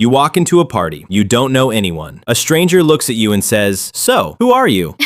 You walk into a party. You don't know anyone. A stranger looks at you and says, "So, who are you?"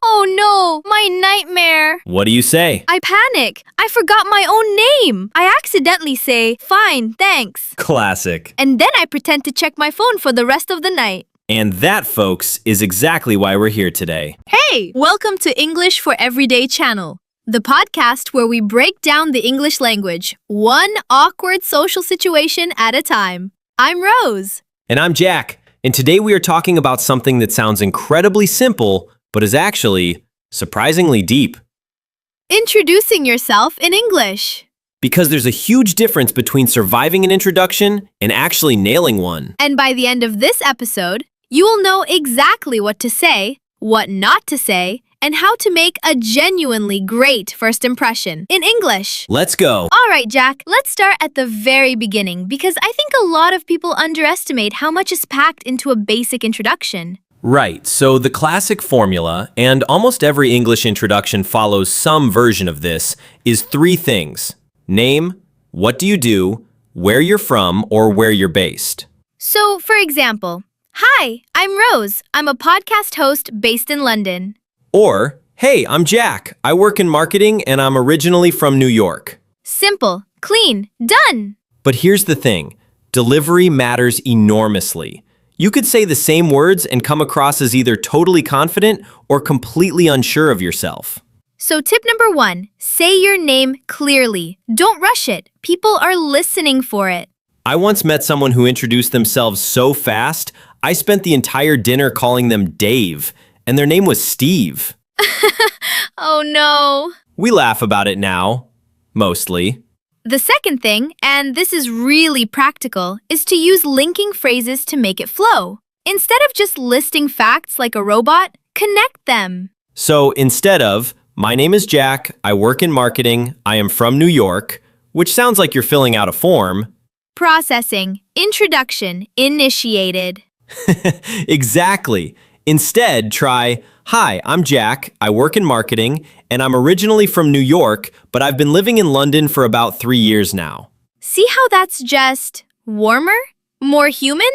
Oh no, my nightmare. What do you say? I panic. I forgot my own name. I accidentally say, "Fine, thanks." Classic. And then I pretend to check my phone for the rest of the night. And that, folks, is exactly why we're here today. Hey, welcome to English for Everyday channel, the podcast where we break down the English language, one awkward social situation at a time. I'm Rose. And I'm Jack. And today we are talking about something that sounds incredibly simple, but is actually surprisingly deep. Introducing yourself in English. Because there's a huge difference between surviving an introduction and actually nailing one. And by the end of this episode, you will know exactly what to say, what not to say, and how to make a genuinely great first impression in English. Let's go. All right, Jack, let's start at the very beginning because I think a lot of people underestimate how much is packed into a basic introduction. Right, so the classic formula, and almost every English introduction follows some version of this, is three things. Name, what do you do, where you're from, or where you're based. So, for example, hi, I'm Rose. I'm a podcast host based in London. Or, hey, I'm Jack. I work in marketing and I'm originally from New York. Simple, clean, done. But here's the thing. Delivery matters enormously. You could say the same words and come across as either totally confident or completely unsure of yourself. So tip number 1, say your name clearly. Don't rush it. People are listening for it. I once met someone who introduced themselves so fast, I spent the entire dinner calling them Dave, and their name was Steve. Oh no. We laugh about it now, mostly. The second thing, and this is really practical, is to use linking phrases to make it flow. Instead of just listing facts like a robot, connect them. So instead of, my name is Jack, I work in marketing, I am from New York, which sounds like you're filling out a form. Processing, introduction, initiated. Exactly. Instead, try, hi, I'm Jack, I work in marketing, and I'm originally from New York, but I've been living in London for about 3 years now. See how that's just warmer? More human?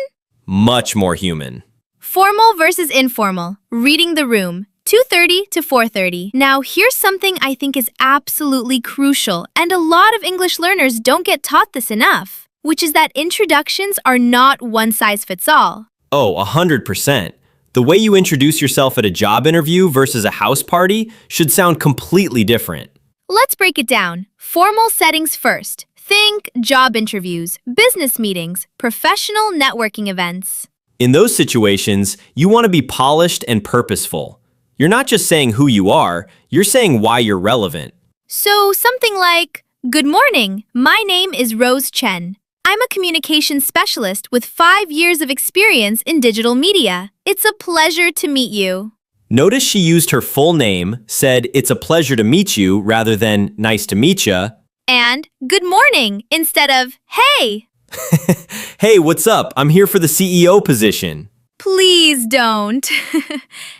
Much more human. Formal versus informal. Reading the room. 2:30 to 4:30. Now, here's something I think is absolutely crucial, and a lot of English learners don't get taught this enough, which is that introductions are not one size fits all. Oh, 100%. The way you introduce yourself at a job interview versus a house party should sound completely different. Let's break it down. Formal settings first. Think job interviews, business meetings, professional networking events. In those situations, you want to be polished and purposeful. You're not just saying who you are, you're saying why you're relevant. So something like, "Good morning, my name is Rose Chen. I'm a communications specialist with 5 years of experience in digital media. It's a pleasure to meet you." Notice she used her full name, said it's a pleasure to meet you rather than nice to meet ya. And "good morning" instead of "hey." Hey, what's up? I'm here for the CEO position. Please don't.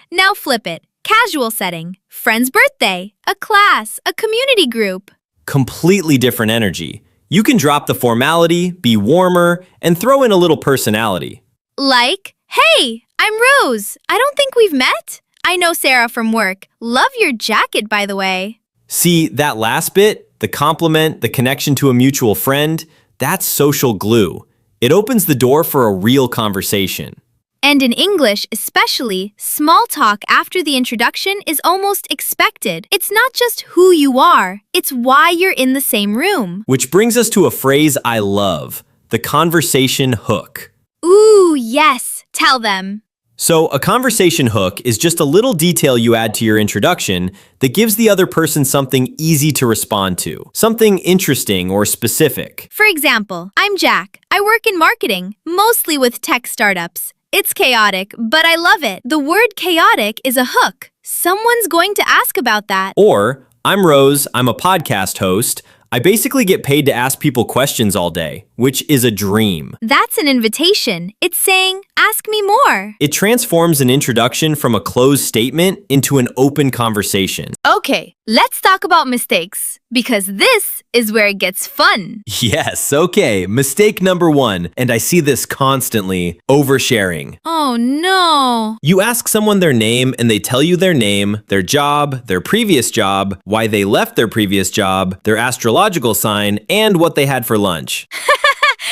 Now flip it. Casual setting. Friend's birthday, a class, a community group. Completely different energy. You can drop the formality, be warmer, and throw in a little personality. Like, "Hey, I'm Rose. I don't think we've met. I know Sarah from work. Love your jacket, by the way." See, that last bit, the compliment, the connection to a mutual friend, that's social glue. It opens the door for a real conversation. And in English, especially, small talk after the introduction is almost expected. It's not just who you are, it's why you're in the same room. Which brings us to a phrase I love, the conversation hook. Ooh, yes, tell them. So a conversation hook is just a little detail you add to your introduction that gives the other person something easy to respond to, something interesting or specific. For example, I'm Jack. I work in marketing, mostly with tech startups. It's chaotic, but I love it. The word chaotic is a hook. Someone's going to ask about that. Or, I'm Rose, I'm a podcast host. I basically get paid to ask people questions all day, which is a dream. That's an invitation. It's saying, ask me more. It transforms an introduction from a closed statement into an open conversation. Okay, let's talk about mistakes, because this is where it gets fun. Yes, okay. Mistake number 1, and I see this constantly, oversharing. Oh no. You ask someone their name and they tell you their name, their job, their previous job, why they left their previous job, their astrological sign, and what they had for lunch.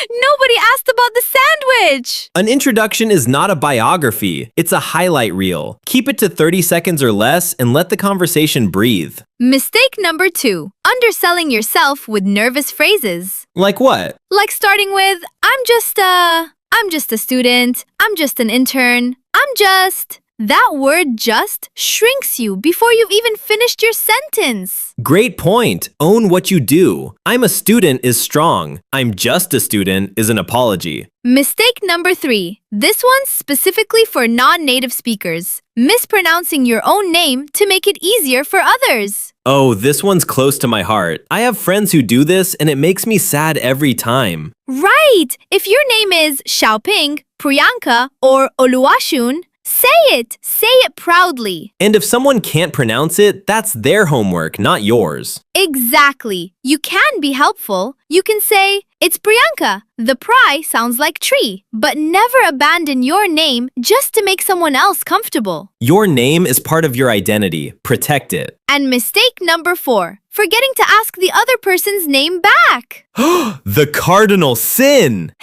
Nobody asked about the sandwich. An introduction is not a biography, it's a highlight reel. Keep it to 30 seconds or less and let the conversation breathe. Mistake number 2, underselling yourself with nervous phrases. Like what? Like starting with, I'm just a student, I'm just an intern, That word just shrinks you before you've even finished your sentence. Great point. Own what you do. I'm a student is strong. I'm just a student is an apology. Mistake number 3. This one's specifically for non-native speakers. Mispronouncing your own name to make it easier for others. Oh, this one's close to my heart. I have friends who do this and it makes me sad every time. Right! If your name is Xiaoping, Priyanka, or Oluwashun, say it! Say it proudly. And if someone can't pronounce it, that's their homework, not yours. Exactly. You can be helpful. You can say, it's Priyanka. The pry sounds like tree, but never abandon your name just to make someone else comfortable. Your name is part of your identity. Protect it. And mistake number 4, forgetting to ask the other person's name back. The cardinal sin!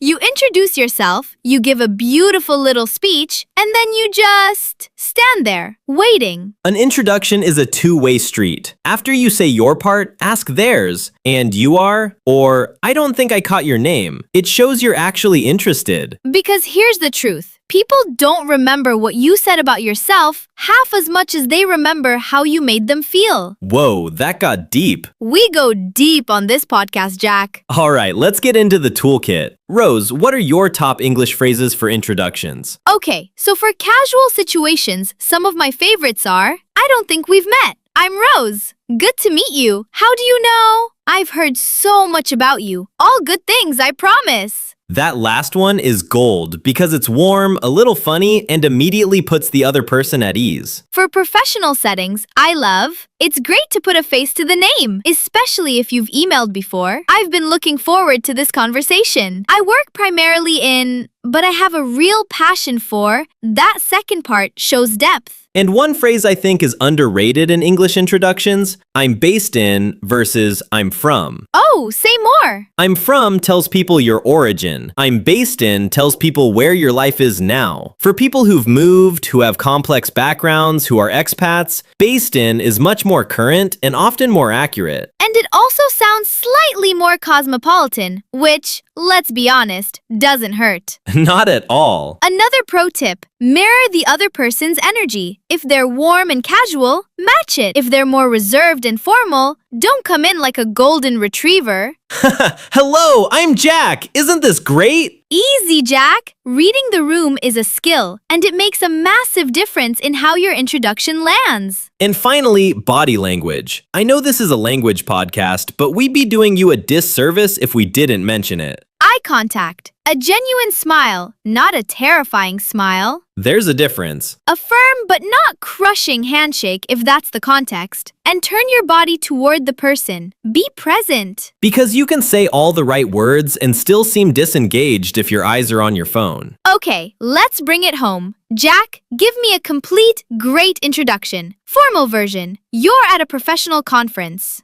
You introduce yourself, you give a beautiful little speech, and then you just stand there, waiting. An introduction is a two-way street. After you say your part, ask theirs. And you are? Or, I don't think I caught your name. It shows you're actually interested. Because here's the truth. People don't remember what you said about yourself half as much as they remember how you made them feel. Whoa, that got deep. We go deep on this podcast, Jack. All right, let's get into the toolkit. Rose, what are your top English phrases for introductions? Okay, so for casual situations, some of my favorites are, I don't think we've met. I'm Rose. Good to meet you. How do you know? I've heard so much about you. All good things, I promise. That last one is gold because it's warm, a little funny, and immediately puts the other person at ease. For professional settings, I love, it's great to put a face to the name, especially if you've emailed before. I've been looking forward to this conversation. I work primarily in, but I have a real passion for, that second part shows depth. And one phrase I think is underrated in English introductions, I'm based in versus I'm from. Oh, say more. I'm from tells people your origin. I'm based in tells people where your life is now. For people who've moved, who have complex backgrounds, who are expats, based in is much more current and often more accurate. And it also sounds slightly more cosmopolitan, which, let's be honest, doesn't hurt. Not at all. Another pro tip, mirror the other person's energy. If they're warm and casual, match it. If they're more reserved and formal, don't come in like a golden retriever. Hello, I'm Jack. Isn't this great? Easy, Jack. Reading the room is a skill, and it makes a massive difference in how your introduction lands. And finally, body language. I know this is a language podcast, but we'd be doing you a disservice if we didn't mention it. Eye contact. A genuine smile, not a terrifying smile. There's a difference. A firm but not crushing handshake if that's the context. And turn your body toward the person. Be present. Because you can say all the right words and still seem disengaged if your eyes are on your phone. Okay, let's bring it home. Jack, give me a complete, great introduction. Formal version. You're at a professional conference.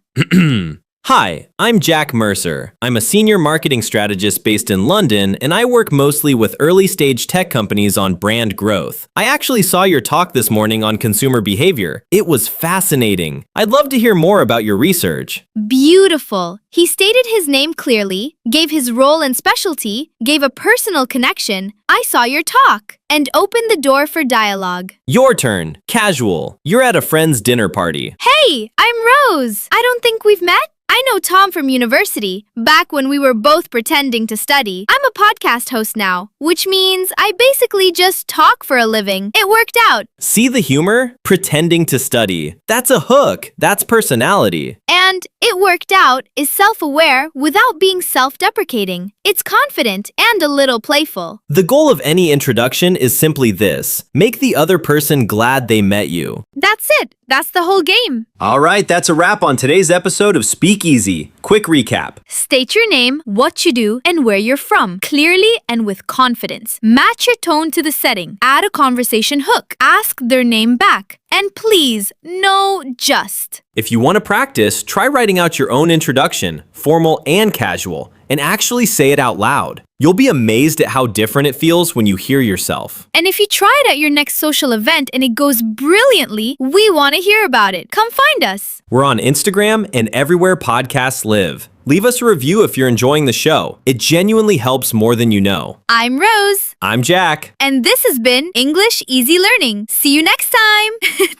Hi, I'm Jack Mercer. I'm a senior marketing strategist based in London, and I work mostly with early-stage tech companies on brand growth. I actually saw your talk this morning on consumer behavior. It was fascinating. I'd love to hear more about your research. Beautiful. He stated his name clearly, gave his role and specialty, gave a personal connection. I saw your talk, and opened the door for dialogue. Your turn. Casual. You're at a friend's dinner party. Hey, I'm Rose. I don't think we've met. I know Tom from university, back when we were both pretending to study. I'm a podcast host now, which means I basically just talk for a living. It worked out. See the humor? Pretending to study. That's a hook. That's personality. And it worked out is self-aware without being self-deprecating. It's confident and a little playful. The goal of any introduction is simply this. Make the other person glad they met you. That's it. That's the whole game. All right, that's a wrap on today's episode of Speak Easy. Quick recap. State your name, what you do, and where you're from, clearly and with confidence. Match your tone to the setting. Add a conversation hook. Ask their name back. And please, no just. If you want to practice, try writing out your own introduction, formal and casual, and actually say it out loud. You'll be amazed at how different it feels when you hear yourself. And if you try it at your next social event and it goes brilliantly, we want to hear about it. Come find us. We're on Instagram and everywhere podcasts live. Leave us a review if you're enjoying the show. It genuinely helps more than you know. I'm Rose. I'm Jack. And this has been English Easy Learning. See you next time.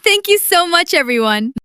Thank you so much, everyone.